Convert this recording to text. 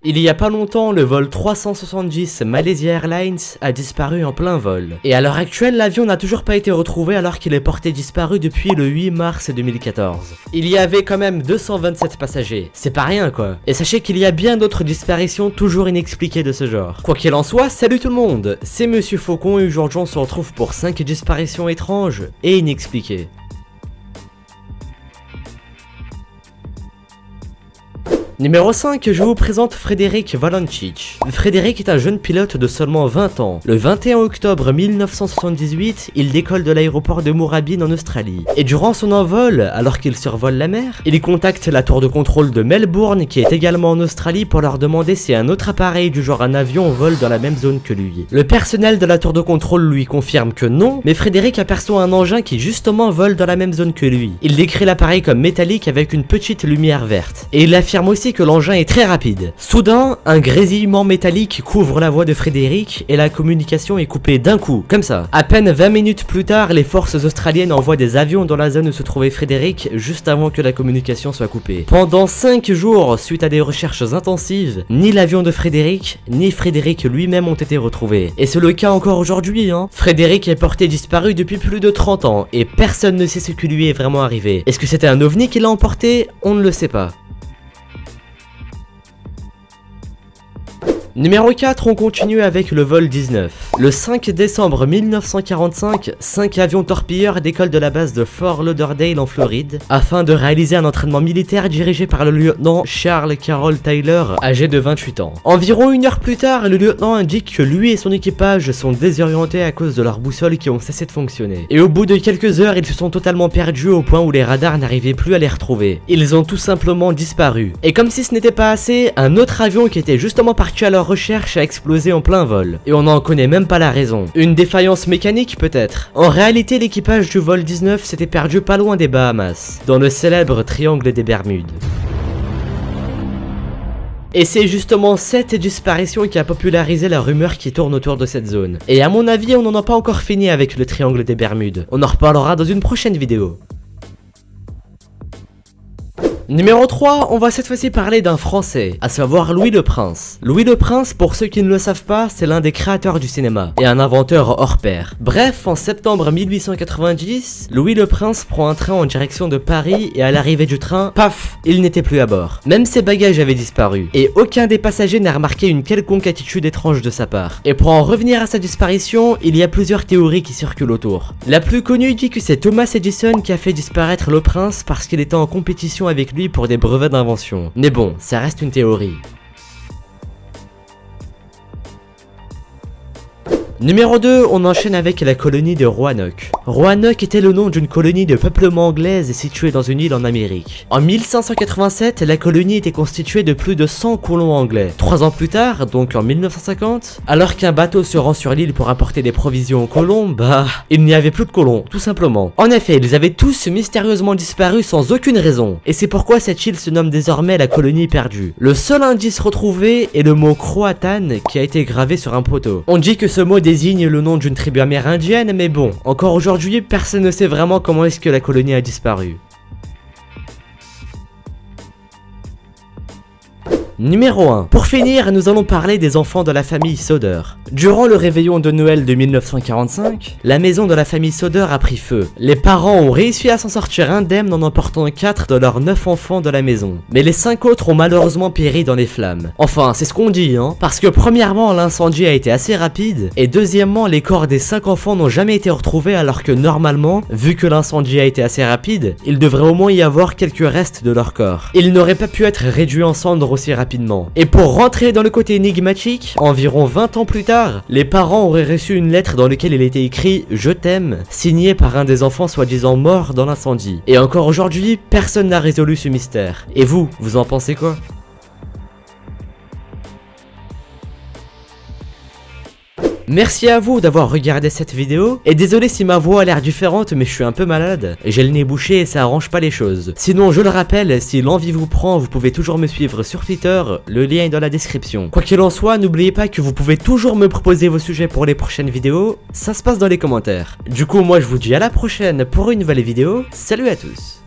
Il y a pas longtemps, le vol 370 Malaysia Airlines a disparu en plein vol. Et à l'heure actuelle, l'avion n'a toujours pas été retrouvé alors qu'il est porté disparu depuis le 8 mars 2014. Il y avait quand même 227 passagers. C'est pas rien quoi. Et sachez qu'il y a bien d'autres disparitions toujours inexpliquées de ce genre. Quoi qu'il en soit, salut tout le monde, c'est Monsieur Faucon et aujourd'hui on se retrouve pour 5 disparitions étranges et inexpliquées. Numéro 5, je vous présente Frédéric Valancic. Frédéric est un jeune pilote de seulement 20 ans. Le 21 octobre 1978, il décolle de l'aéroport de Moorabbin en Australie. Et durant son envol, alors qu'il survole la mer, il contacte la tour de contrôle de Melbourne qui est également en Australie pour leur demander si un autre appareil du genre un avion vole dans la même zone que lui. Le personnel de la tour de contrôle lui confirme que non, mais Frédéric aperçoit un engin qui justement vole dans la même zone que lui. Il décrit l'appareil comme métallique avec une petite lumière verte. Et il affirme aussi que l'engin est très rapide. Soudain, un grésillement métallique couvre la voix de Frédéric et la communication est coupée d'un coup, comme ça. À peine 20 minutes plus tard, les forces australiennes envoient des avions dans la zone où se trouvait Frédéric juste avant que la communication soit coupée. Pendant 5 jours, suite à des recherches intensives, ni l'avion de Frédéric, ni Frédéric lui-même ont été retrouvés. Et c'est le cas encore aujourd'hui, hein. Frédéric est porté disparu depuis plus de 30 ans et personne ne sait ce qui lui est vraiment arrivé. Est-ce que c'était un ovni qui l'a emporté? On ne le sait pas. Numéro 4, on continue avec le vol 19. Le 5 décembre 1945, 5 avions torpilleurs décollent de la base de Fort Lauderdale en Floride afin de réaliser un entraînement militaire dirigé par le lieutenant Charles Carroll Tyler, âgé de 28 ans. Environ une heure plus tard, le lieutenant indique que lui et son équipage sont désorientés à cause de leurs boussoles qui ont cessé de fonctionner. Et au bout de quelques heures, ils se sont totalement perdus au point où les radars n'arrivaient plus à les retrouver. Ils ont tout simplement disparu. Et comme si ce n'était pas assez, un autre avion qui était justement parti à leur recherche a explosé en plein vol. Et on n'en connaît même pas la raison. Une défaillance mécanique peut-être. En réalité, l'équipage du vol 19 s'était perdu pas loin des Bahamas, dans le célèbre triangle des Bermudes. Et c'est justement cette disparition qui a popularisé la rumeur qui tourne autour de cette zone. Et à mon avis, on n'en a pas encore fini avec le triangle des Bermudes. On en reparlera dans une prochaine vidéo. Numéro 3, on va cette fois-ci parler d'un Français, à savoir Louis le Prince. Louis le Prince, pour ceux qui ne le savent pas, c'est l'un des créateurs du cinéma, et un inventeur hors pair. Bref, en septembre 1890, Louis le Prince prend un train en direction de Paris, et à l'arrivée du train, paf, il n'était plus à bord. Même ses bagages avaient disparu, et aucun des passagers n'a remarqué une quelconque attitude étrange de sa part. Et pour en revenir à sa disparition, il y a plusieurs théories qui circulent autour. La plus connue dit que c'est Thomas Edison qui a fait disparaître le prince parce qu'il était en compétition avec lui pour des brevets d'invention. Mais bon, ça reste une théorie. Numéro 2, on enchaîne avec la colonie de Roanoke. Roanoke était le nom d'une colonie de peuplement anglaise située dans une île en Amérique. En 1587, la colonie était constituée de plus de 100 colons anglais. 3 ans plus tard, donc en 1950, alors qu'un bateau se rend sur l'île pour apporter des provisions aux colons, bah, il n'y avait plus de colons, tout simplement. En effet, ils avaient tous mystérieusement disparu sans aucune raison. Et c'est pourquoi cette île se nomme désormais la colonie perdue. Le seul indice retrouvé est le mot Croatan qui a été gravé sur un poteau. On dit que ce mot désigne le nom d'une tribu amérindienne, mais bon, encore aujourd'hui, personne ne sait vraiment comment est-ce que la colonie a disparu. Numéro 1. Pour finir, nous allons parler des enfants de la famille Soder. Durant le réveillon de Noël de 1945, la maison de la famille Soder a pris feu. Les parents ont réussi à s'en sortir indemnes en emportant 4 de leurs 9 enfants de la maison. Mais les 5 autres ont malheureusement péri dans les flammes. Enfin, c'est ce qu'on dit, hein. Parce que premièrement, l'incendie a été assez rapide, et deuxièmement, les corps des 5 enfants n'ont jamais été retrouvés alors que normalement, vu que l'incendie a été assez rapide, il devrait au moins y avoir quelques restes de leur corps. Ils n'auraient pas pu être réduits en cendres aussi rapidement. Et pour rentrer dans le côté énigmatique, environ 20 ans plus tard, les parents auraient reçu une lettre dans laquelle il était écrit « Je t'aime », signée par un des enfants soi-disant mort dans l'incendie. Et encore aujourd'hui, personne n'a résolu ce mystère. Et vous en pensez quoi ? Merci à vous d'avoir regardé cette vidéo, et désolé si ma voix a l'air différente mais je suis un peu malade, j'ai le nez bouché et ça arrange pas les choses. Sinon je le rappelle, si l'envie vous prend, vous pouvez toujours me suivre sur Twitter, le lien est dans la description. Quoi qu'il en soit, n'oubliez pas que vous pouvez toujours me proposer vos sujets pour les prochaines vidéos, ça se passe dans les commentaires. Du coup moi je vous dis à la prochaine pour une nouvelle vidéo, salut à tous.